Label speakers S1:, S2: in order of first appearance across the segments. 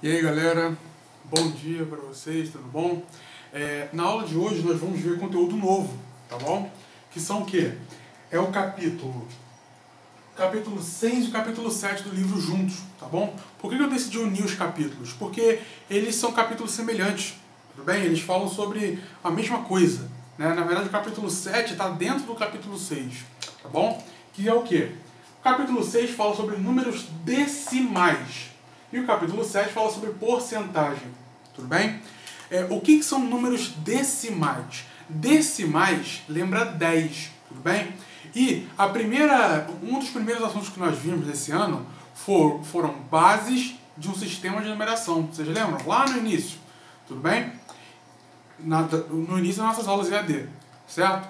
S1: E aí galera, bom dia para vocês, tudo bom? Na aula de hoje nós vamos ver conteúdo novo, tá bom? Que são o quê? É o capítulo 6 e o capítulo 7 do livro juntos, tá bom? Por que eu decidi unir os capítulos? Porque eles são capítulos semelhantes, tudo bem? Eles falam sobre a mesma coisa, né? Na verdade o capítulo 7 está dentro do capítulo 6, tá bom? Que é o quê? O capítulo 6 fala sobre números decimais. E o capítulo 7 fala sobre porcentagem, tudo bem? O que são números decimais? Decimais lembra 10, tudo bem? E um dos primeiros assuntos que nós vimos desse ano foram bases de um sistema de numeração. Vocês lembram? Lá no início, tudo bem? No início das nossas aulas EAD, certo?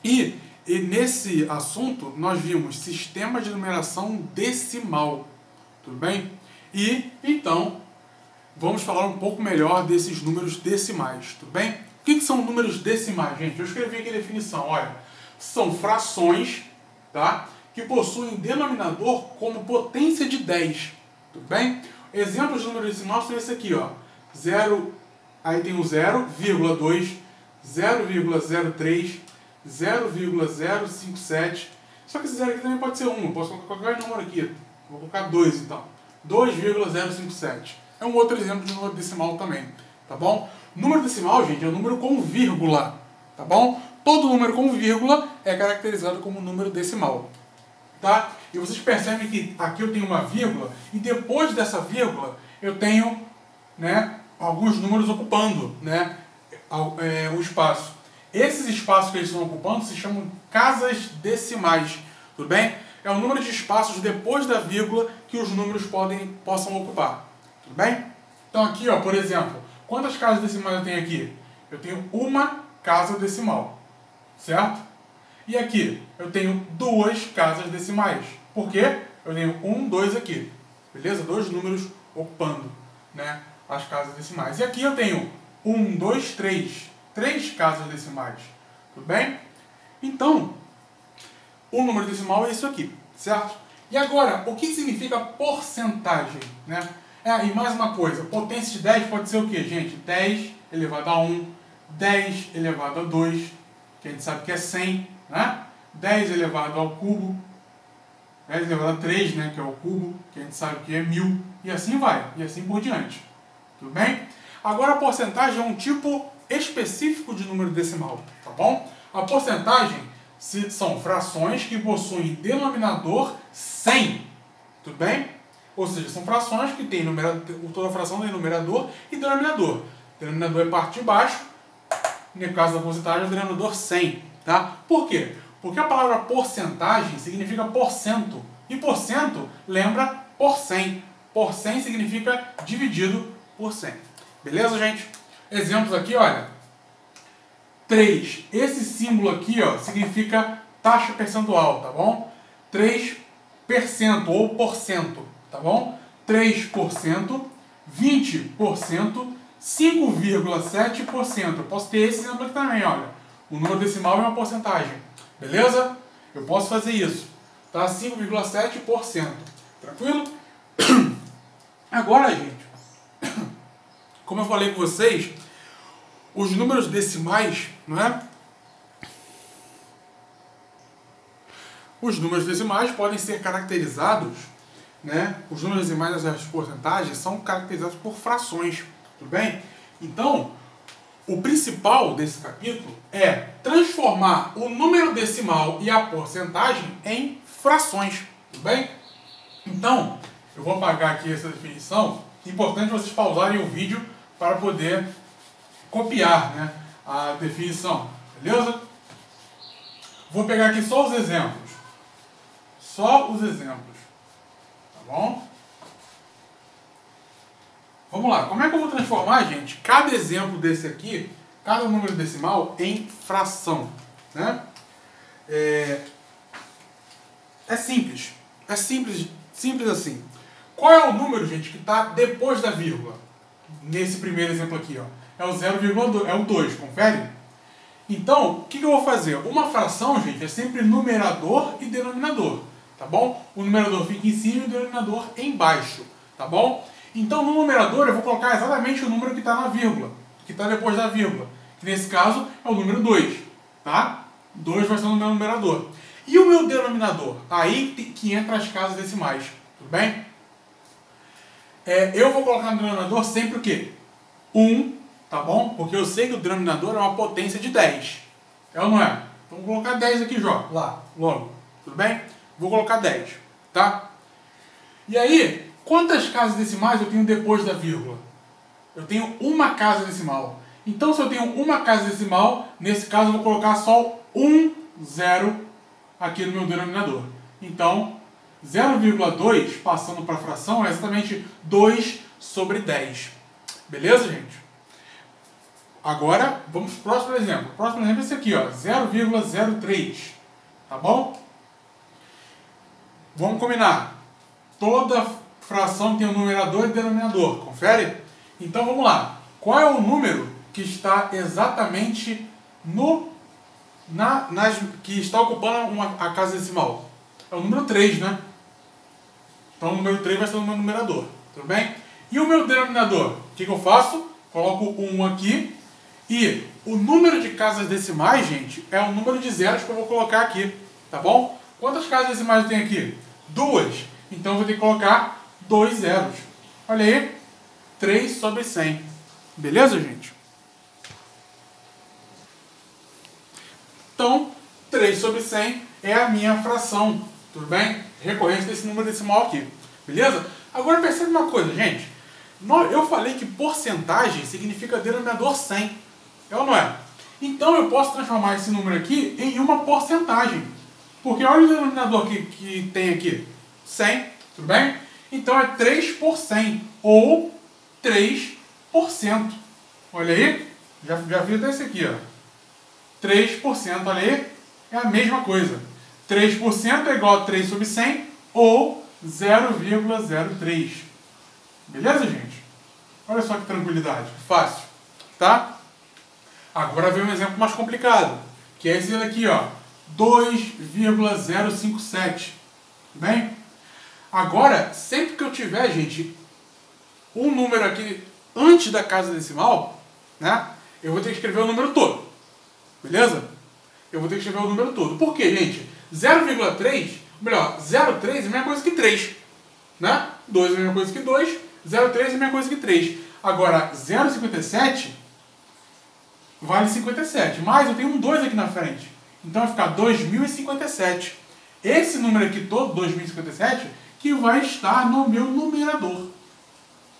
S1: E nesse assunto nós vimos sistema de numeração decimal, tudo bem? E, então, vamos falar um pouco melhor desses números decimais, tudo bem? O que são números decimais, gente? Eu escrevi aqui a definição, olha. São frações, tá? Que possuem denominador como potência de 10, tudo bem? Exemplos de números decimais são esse aqui, ó. 0, aí tem o 0,2, 0,03, 0,057. Só que esse 0 aqui também pode ser 1, eu posso colocar qualquer número aqui. Vou colocar 2 então. 2,057. É um outro exemplo de número decimal também, tá bom? Número decimal, gente, é um número com vírgula, tá bom? Todo número com vírgula é caracterizado como número decimal, tá? E vocês percebem que aqui eu tenho uma vírgula e depois dessa vírgula eu tenho, né, alguns números ocupando, né, o espaço. Esses espaços que eles estão ocupando se chamam casas decimais, tudo bem? É o número de espaços depois da vírgula que os números possam ocupar. Tudo bem? Então aqui, ó, por exemplo, quantas casas decimais eu tenho aqui? Eu tenho uma casa decimal, certo? E aqui, eu tenho duas casas decimais. Por quê? Eu tenho 1, 2 aqui. Beleza? Dois números ocupando, né, as casas decimais. E aqui eu tenho 1, 2, 3. Três casas decimais. Tudo bem? Então, o número decimal é isso aqui, certo? E agora, o que significa porcentagem, né? E mais uma coisa, potência de 10 pode ser o quê, gente? 10 elevado a 1, 10 elevado a 2, que a gente sabe que é 100, né? 10 elevado ao cubo, 10 elevado a 3, né, que é o cubo, que a gente sabe que é 1000, e assim vai, e assim por diante. Tudo bem? Agora, a porcentagem é um tipo específico de número decimal, tá bom? A porcentagem são frações que possuem denominador 100, tudo bem? Ou seja, são frações que têm toda fração tem numerador e denominador. Denominador é parte de baixo, no caso da porcentagem é o denominador 100, tá? Por quê? Porque a palavra porcentagem significa porcento, e porcento lembra por 100. Por 100 significa dividido por 100. Beleza, gente? Exemplos aqui, olha. 3. Esse símbolo aqui, ó, significa taxa percentual, tá bom? 3% ou porcento, tá bom? 3%, 20%, 5,7%. Eu posso ter esse exemplo aqui também, olha. O número decimal é uma porcentagem, beleza? Eu posso fazer isso, tá? 5,7%. Tranquilo? Agora, gente, como eu falei com vocês, os números decimais, não é? Os números decimais podem ser caracterizados, né? Os números decimais das porcentagens são caracterizados por frações, tudo bem? Então, o principal desse capítulo é transformar o número decimal e a porcentagem em frações, tudo bem? Então, eu vou apagar aqui essa definição. É importante vocês pausarem o vídeo para poder copiar, né, a definição, beleza? Vou pegar aqui só os exemplos. Só os exemplos. Tá bom? Vamos lá. Como é que eu vou transformar, gente, cada exemplo desse aqui, cada número decimal, em fração, né? É simples. É simples assim. Qual é o número, gente, que está depois da vírgula? Nesse primeiro exemplo aqui, ó. É o 0,2, é o 2, confere? Então, o que eu vou fazer? Uma fração, gente, é sempre numerador e denominador, tá bom? O numerador fica em cima e o denominador embaixo, tá bom? Então, no numerador, eu vou colocar exatamente o número que está na vírgula, que está depois da vírgula, que nesse caso é o número 2, tá? 2 vai ser o meu numerador. E o meu denominador? Aí que entra as casas decimais, tudo bem? Eu vou colocar no denominador sempre o quê? 1, tá bom? Porque eu sei que o denominador é uma potência de 10. É ou não é? Então vou colocar 10 aqui, lá, logo. Tudo bem? Vou colocar 10, tá? E aí, quantas casas decimais eu tenho depois da vírgula? Eu tenho uma casa decimal. Então, se eu tenho uma casa decimal, nesse caso eu vou colocar só um zero aqui no meu denominador. Então, 0,2 passando para a fração é exatamente 2 sobre 10. Beleza, gente? Agora, vamos para o próximo exemplo. O próximo exemplo é esse aqui, ó, 0,03. Tá bom? Vamos combinar. Toda fração tem um numerador e denominador. Confere? Então, vamos lá. Qual é o número que está exatamente que está ocupando a casa decimal? É o número 3, né? Então, o número 3 vai ser o meu numerador. Tudo bem? E o meu denominador? O que eu faço? Coloco 1 aqui. E o número de casas decimais, gente, é o número de zeros que eu vou colocar aqui. Tá bom? Quantas casas decimais eu tenho aqui? 2. Então, eu vou ter que colocar 2 zeros. Olha aí. 3 sobre 100. Beleza, gente? Então, 3 sobre 100 é a minha fração. Tudo bem? Recorrente desse número decimal aqui. Beleza? Agora percebe uma coisa, gente. Eu falei que porcentagem significa denominador 100. É ou não é? Então eu posso transformar esse número aqui em uma porcentagem. Porque olha o denominador que tem aqui. 100. Tudo bem? Então é 3 por 100. Ou 3%. Olha aí. Já vi até esse aqui, ó. 3%, olha aí. É a mesma coisa. 3% é igual a 3 sobre 100 ou 0,03. Beleza, gente? Olha só que tranquilidade. Fácil. Tá? Agora vem um exemplo mais complicado. Que é esse daqui, ó. 2,057. Bem? Agora, sempre que eu tiver, gente, um número aqui antes da casa decimal, né? Eu vou ter que escrever o número todo. Beleza? Eu vou ter que escrever o número todo. Por quê, gente? 0,3, melhor, 0,3 é a mesma coisa que 3. Né? 2 é a mesma coisa que 2, 0,3 é a mesma coisa que 3. Agora, 0,57 vale 57. Mas eu tenho um 2 aqui na frente. Então vai ficar 2057. Esse número aqui todo, 2057, que vai estar no meu numerador.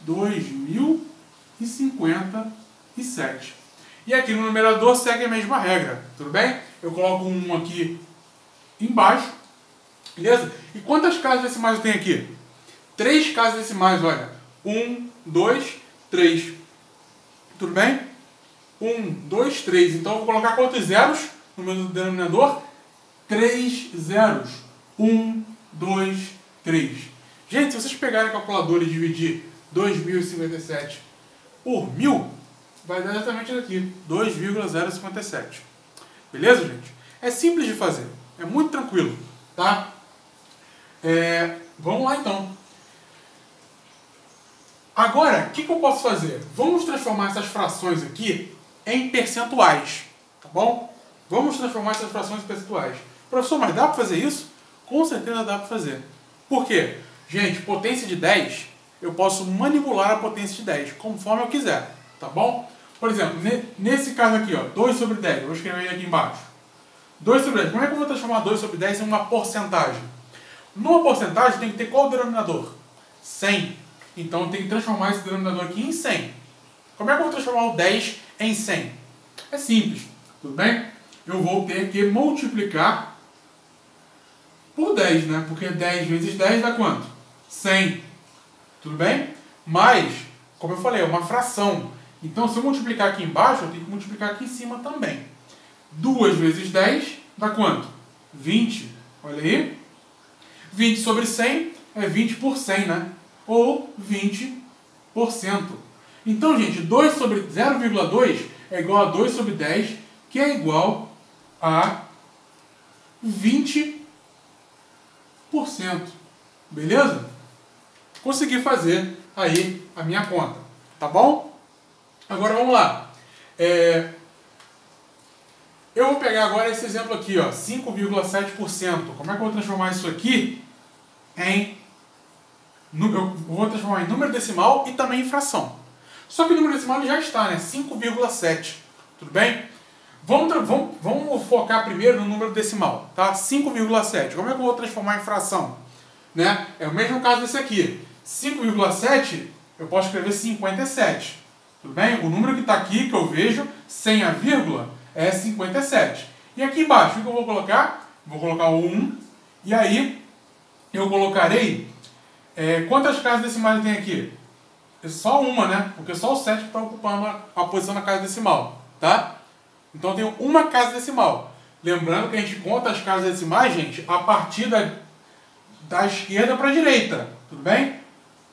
S1: 2057. E aqui no numerador segue a mesma regra, tudo bem? Eu coloco um 1 aqui embaixo, beleza? E quantas casas decimais eu tenho aqui? 3 casas decimais, olha. 1, 2, 3. Tudo bem? 1, 2, 3. Então eu vou colocar quantos zeros no meu denominador? 3 zeros. 1, 2, 3. Gente, se vocês pegarem a calculadora e dividir 2057 por 1000, vai dar exatamente aqui, 2,057. Beleza, gente? É simples de fazer. É muito tranquilo, tá? Vamos lá, então. Agora, o que eu posso fazer? Vamos transformar essas frações aqui em percentuais, tá bom? Vamos transformar essas frações em percentuais. Professor, mas dá para fazer isso? Com certeza dá para fazer. Por quê? Gente, potência de 10, eu posso manipular a potência de 10, conforme eu quiser, tá bom? Por exemplo, nesse caso aqui, ó, 2 sobre 10, eu vou escrever ele aqui embaixo. 2 sobre 10, como é que eu vou transformar 2 sobre 10 em uma porcentagem? Numa porcentagem tem que ter qual denominador? 100. Então eu tenho que transformar esse denominador aqui em 100. Como é que eu vou transformar o 10 em 100? É simples, tudo bem? Eu vou ter que multiplicar por 10, né? Porque 10 vezes 10 dá quanto? 100. Tudo bem? Mas, como eu falei, é uma fração. Então, se eu multiplicar aqui embaixo, eu tenho que multiplicar aqui em cima também. 2 vezes 10 dá quanto? 20. Olha aí. 20 sobre 100 é 20 por 100, né? Ou 20%. Então, gente, 2 sobre 0,2 é igual a 2 sobre 10, que é igual a 20%. Beleza? conseguir fazer aí a minha conta, tá bom? Agora vamos lá. Eu vou pegar agora esse exemplo aqui, ó, 5,7%. Como é que eu vou transformar isso aqui em... Eu vou transformar em número decimal e também em fração. Só que o número decimal já está, né? 5,7. Tudo bem? Vamos focar primeiro no número decimal, tá? 5,7. Como é que eu vou transformar em fração? Né? É o mesmo caso desse aqui. 5,7, eu posso escrever 57. Tudo bem? O número que está aqui, que eu vejo, sem a vírgula, é 57. E aqui embaixo, o que eu vou colocar? Vou colocar o 1. E aí, eu colocarei... quantas casas decimais tem aqui? Só uma, né? Porque só o 7 está ocupando a posição na casa decimal. Tá? Então, eu tenho uma casa decimal. Lembrando que a gente conta as casas decimais, gente, a partir da esquerda para a direita. Tudo bem?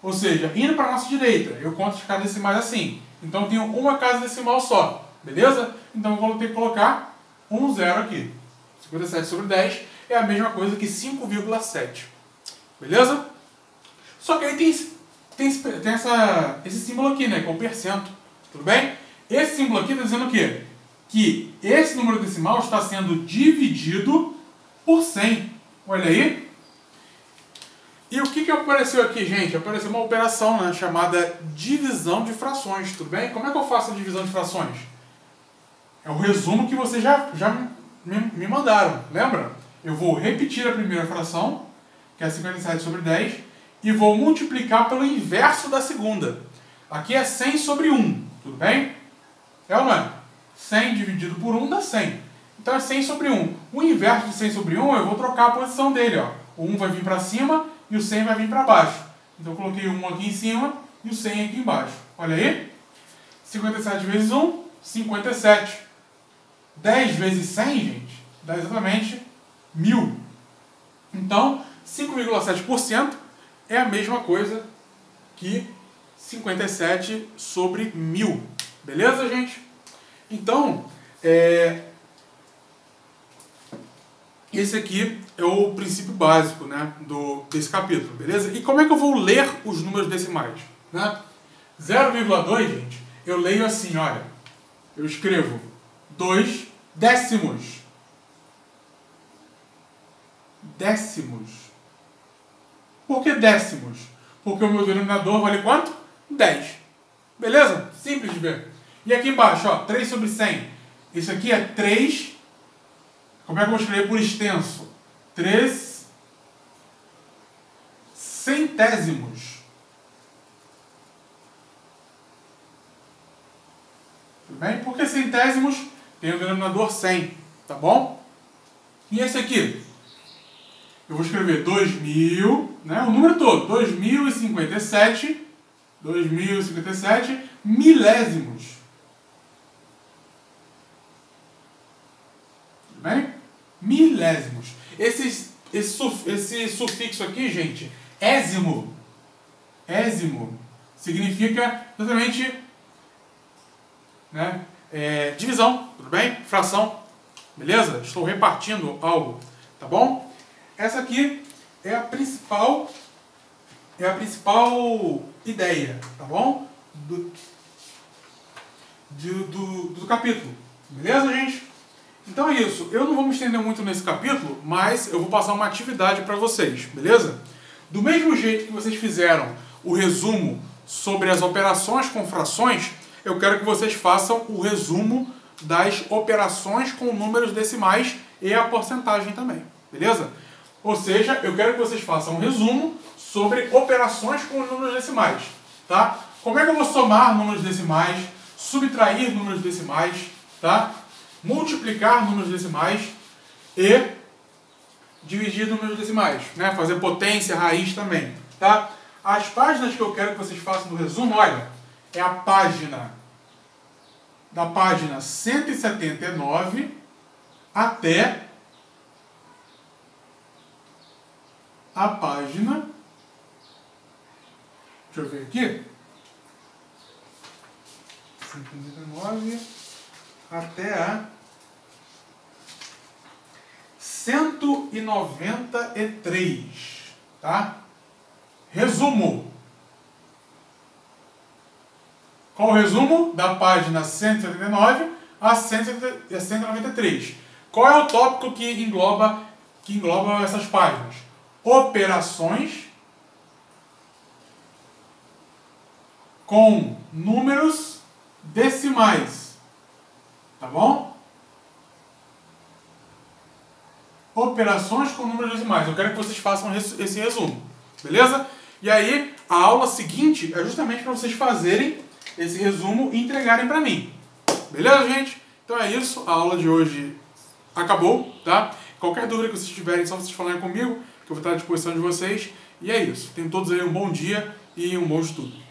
S1: Ou seja, indo para a nossa direita, eu conto as casas decimais assim. Então, eu tenho uma casa decimal só. Beleza? Então, eu vou ter que colocar um zero aqui. 57 sobre 10 é a mesma coisa que 5,7. Beleza? Só que aí tem esse símbolo aqui, né? Que é o percento. Tudo bem? Esse símbolo aqui está dizendo o quê? Que esse número decimal está sendo dividido por 100. Olha aí. E o que apareceu aqui, gente? Apareceu uma operação, né, chamada divisão de frações. Tudo bem? Como é que eu faço a divisão de frações? É o resumo que vocês já me mandaram. Lembra? Eu vou repetir a primeira fração, que é 57 sobre 10, e vou multiplicar pelo inverso da segunda. Aqui é 100 sobre 1. Tudo bem? É ou não é? 100 dividido por 1 dá 100. Então é 100 sobre 1. O inverso de 100 sobre 1, eu vou trocar a posição dele. Ó. O 1 vai vir para cima e o 100 vai vir para baixo. Então eu coloquei o 1 aqui em cima e o 100 aqui embaixo. Olha aí. 57 vezes 1, 57. 10 vezes 100, gente, dá exatamente 1000. Então, 5,7% é a mesma coisa que 57 sobre 1000. Beleza, gente? Então, esse aqui é o princípio básico, né, desse capítulo, beleza? E como é que eu vou ler os números decimais? Né? 0,2, gente, eu leio assim, olha. Eu escrevo 2 décimos. Décimos. Por que décimos? Porque o meu denominador vale quanto? 10. Beleza? Simples de ver. E aqui embaixo, ó, 3 sobre 100. Isso aqui é 3. Como é que eu vou escrever por extenso? 3 centésimos. Tudo bem? Por que centésimos? Tem o denominador 100. Tá bom? E esse aqui? Eu vou escrever 2000, né? O número todo. 2057 milésimos. Tudo bem? Milésimos. Esse sufixo aqui, gente, ésimo. Ésimo significa exatamente, né, divisão, tudo bem? Fração. Beleza? Estou repartindo algo, tá bom? Essa aqui é a principal ideia, tá bom? Do capítulo. Beleza, gente? Então é isso. Eu não vou me estender muito nesse capítulo, mas eu vou passar uma atividade para vocês, beleza? Do mesmo jeito que vocês fizeram o resumo sobre as operações com frações, eu quero que vocês façam o resumo das operações com números decimais e a porcentagem também, beleza? Ou seja, eu quero que vocês façam um resumo sobre operações com números decimais, tá? Como é que eu vou somar números decimais, subtrair números decimais, tá? Multiplicar números decimais e dividir números decimais, né? Fazer potência, raiz também, tá? As páginas que eu quero que vocês façam no resumo, olha, é a página da página 179 até a página, deixa eu ver aqui, 179 até a 193, tá? Resumo. Qual o resumo? Da página 179 a 193. Qual é o tópico que engloba essas páginas? Operações com números decimais. Tá bom? Operações com números decimais. Eu quero que vocês façam esse resumo. Beleza? E aí, a aula seguinte é justamente para vocês fazerem esse resumo e entregarem para mim. Beleza, gente? Então é isso. A aula de hoje acabou, tá? Qualquer dúvida que vocês tiverem, é só vocês falarem comigo, que eu vou estar à disposição de vocês. E é isso. Tenham todos aí um bom dia e um bom estudo.